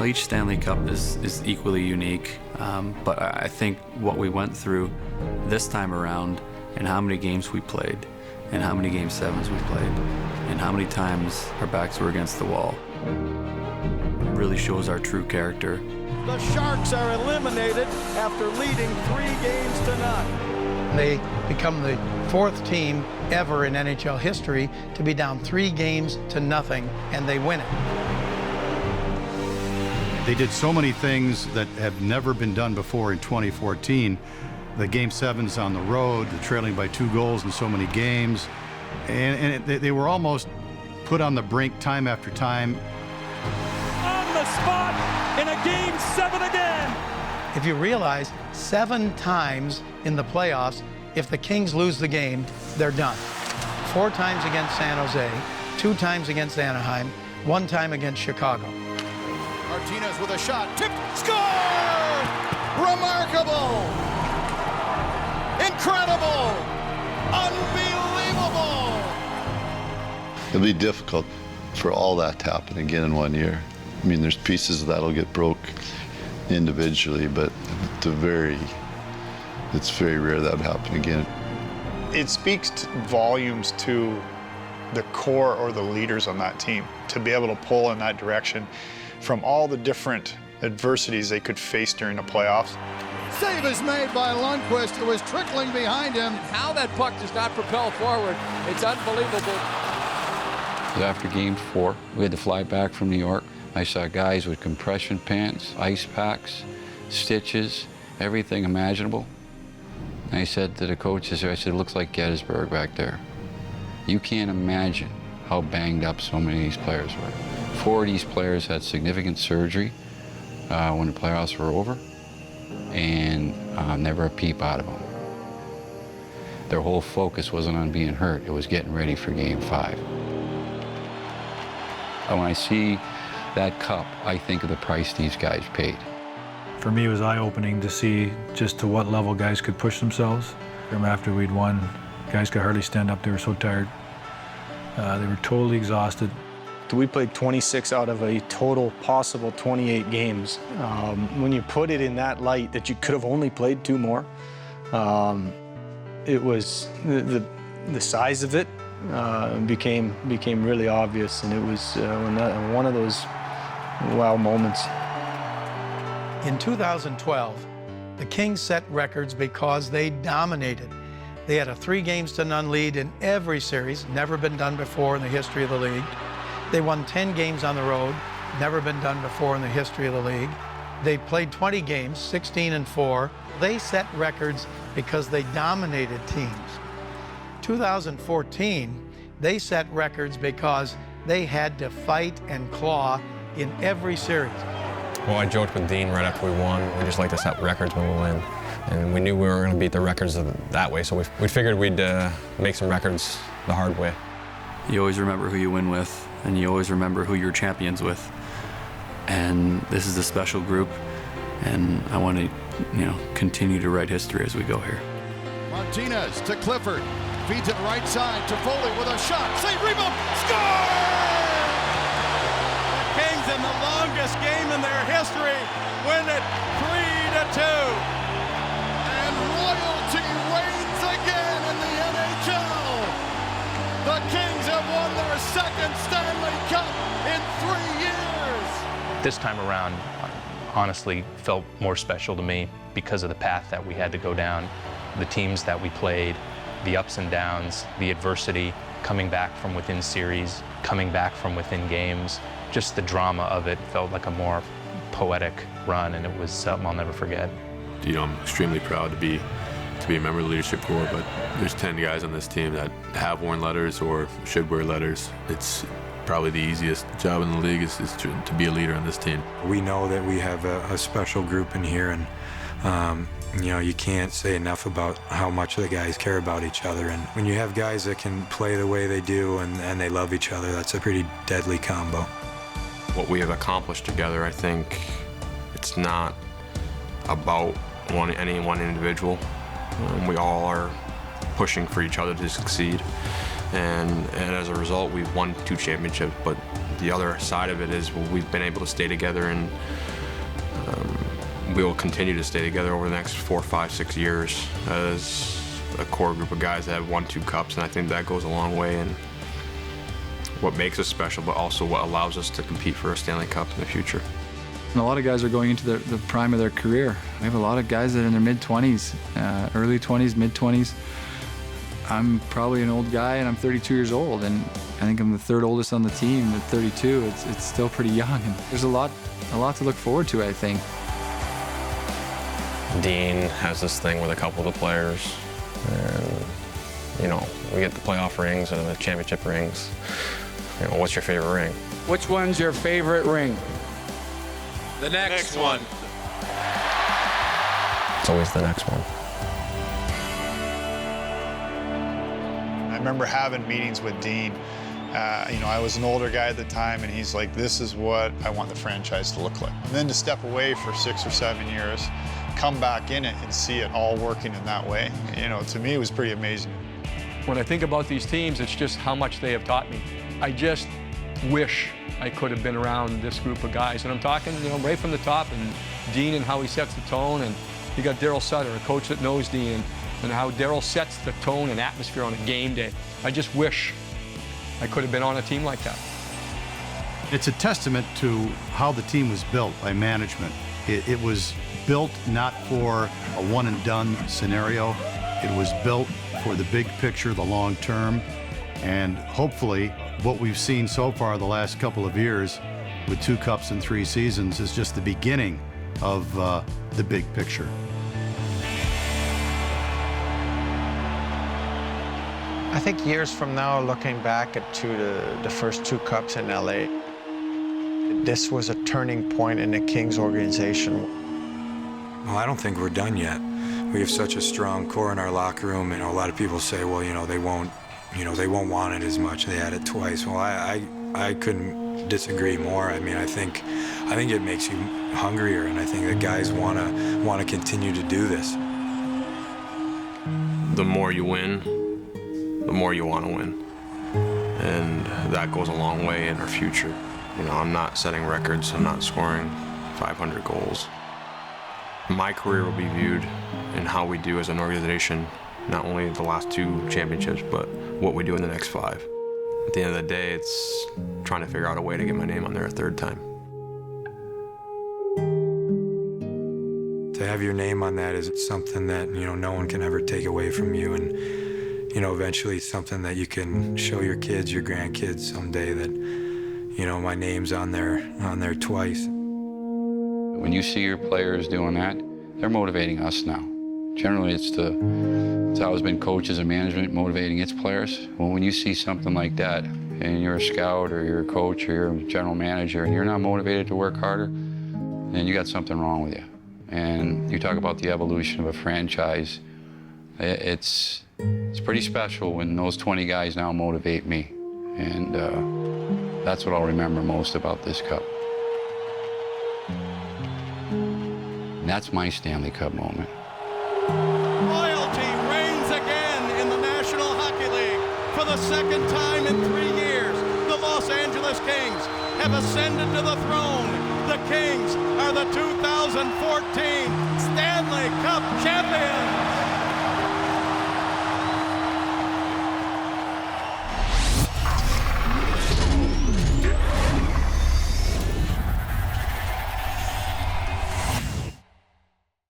Well, each Stanley Cup is equally unique, but I think what we went through this time around, and how many games we played, and how many Game 7s we played, and how many times our backs were against the wall, really shows our true character. The Sharks are eliminated after leading 3-0. They become the 4th team ever in NHL history to be down 3-0, and they win it. They did so many things that have never been done before in 2014. The Game 7s on the road, the trailing by 2 goals in so many games, and they were almost put on the brink time after time. On the spot in a Game 7 again. If you realize 7 times in the playoffs, if the Kings lose the game, they're done. 4 times against San Jose, 2 times against Anaheim, 1 time against Chicago. Martinez with a shot, tipped, score! Remarkable! Incredible! Unbelievable! It'll be difficult for all that to happen again in 1 year. I mean, there's pieces that'll get broke individually, but it's very rare that would happen again. It speaks volumes to the core or the leaders on that team to be able to pull in that direction from all the different adversities they could face during the playoffs. Save is made by Lundqvist, who was trickling behind him. How that puck does not propel forward, it's unbelievable. After Game 4, we had to fly back from New York. I saw guys with compression pants, ice packs, stitches, everything imaginable. And I said to the coaches there, I said, it looks like Gettysburg back there. You can't imagine how banged up so many of these players were. 4 of these players had significant surgery when the playoffs were over, and never a peep out of them. Their whole focus wasn't on being hurt, it was getting ready for Game 5. And when I see that cup, I think of the price these guys paid. For me, it was eye-opening to see just to what level guys could push themselves. After we'd won, guys could hardly stand up, they were so tired. They were totally exhausted. We played 26 out of a total possible 28 games. When you put it in that light that you could have only played 2 more, it was the size of it became really obvious, and it was one of those wow moments. In 2012, the Kings set records because they dominated. They had a 3-0 lead in every series, never been done before in the history of the league. They won 10 games on the road, never been done before in the history of the league. They played 20 games, 16-4. They set records because they dominated teams. 2014, they set records because they had to fight and claw in every series. Well, I joked with Dean right after we won. We just like to set records when we win. And we knew we were going to beat the records that way, so we figured we'd make some records the hard way. You always remember who you win with, and you always remember who you're champions with. And this is a special group, and I want to, continue to write history as we go here. Martinez to Clifford, feeds it right side to Foley with a shot, save, rebound, score! The Kings, in the longest game in their history, win it 3-2. And royalty reigns again in the NHL. The Kings have won their 2nd Stanley Cup in 3 years. This time around, honestly, felt more special to me because of the path that we had to go down, the teams that we played, the ups and downs, the adversity, coming back from within series, coming back from within games. Just the drama of it felt like a more poetic run, and it was something I'll never forget. I'm extremely proud to be a member of the leadership corps, but there's 10 guys on this team that have worn letters or should wear letters. It's probably the easiest job in the league is to be a leader on this team. We know that we have a special group in here, and you can't say enough about how much the guys care about each other. And when you have guys that can play the way they do and they love each other, that's a pretty deadly combo. What we have accomplished together, I think it's not about any one individual. We all are pushing for each other to succeed. and as a result, we've won 2 championships. But the other side of it is we've been able to stay together, and we will continue to stay together over the next 4, 5, 6 years as a core group of guys that have won 2 cups, and I think that goes a long way in what makes us special, but also what allows us to compete for a Stanley Cup in the future. And a lot of guys are going into the prime of their career. We have a lot of guys that are in their mid-20s, early 20s, mid-20s. I'm probably an old guy, and I'm 32 years old, and I think I'm the 3rd oldest on the team at 32. It's still pretty young, and there's a lot to look forward to, I think. Dean has this thing with a couple of the players, and you know, we get the playoff rings and the championship rings. You know, what's your favorite ring? Which one's your favorite ring? The next one. It's always the next one. I remember having meetings with Dean. You know, I was an older guy at the time, and he's like, this is what I want the franchise to look like. And then to step away for 6 or 7 years, come back in it and see it all working in that way, you know, to me it was pretty amazing. When I think about these teams, it's just how much they have taught me. I just wish I could have been around this group of guys. And I'm talking, you know, right from the top, and Dean and how he sets the tone, and you got Daryl Sutter, a coach that knows Dean, and how Daryl sets the tone and atmosphere on a game day. I just wish I could have been on a team like that. It's a testament to how the team was built by management. It was built not for a one-and-done scenario. It was built for the big picture, the long term, and hopefully what we've seen so far the last couple of years with 2 cups in 3 seasons is just the beginning of the big picture. I think years from now, looking back to the first 2 cups in LA, this was a turning point in the Kings organization. Well, I don't think we're done yet. We have such a strong core in our locker room, and a lot of people say, well, you know, they won't want it as much. They had it twice. Well, I couldn't disagree more. I mean, I think it makes you hungrier, and I think that guys want to continue to do this. The more you win, the more you want to win, and that goes a long way in our future. You know, I'm not setting records. I'm not scoring 500 goals. My career will be viewed in how we do as an organization, not only the last 2 championships, but what we do in the next 5. At the end of the day, it's trying to figure out a way to get my name on there a 3rd time. To have your name on that is something that, you know, no one can ever take away from you, and, you know, eventually it's something that you can show your kids, your grandkids someday that, you know, my name's on there twice. When you see your players doing that, they're motivating us now. Generally, it's always been coaches and management motivating its players. Well, when you see something like that, and you're a scout or you're a coach or you're a general manager, and you're not motivated to work harder, then you got something wrong with you. And you talk about the evolution of a franchise. It's pretty special when those 20 guys now motivate me. And that's what I'll remember most about this cup. And that's my Stanley Cup moment. Loyalty reigns again in the National Hockey League. For the 2nd time in 3 years, the Los Angeles Kings have ascended to the throne. The Kings are the 2014 Stanley Cup champions.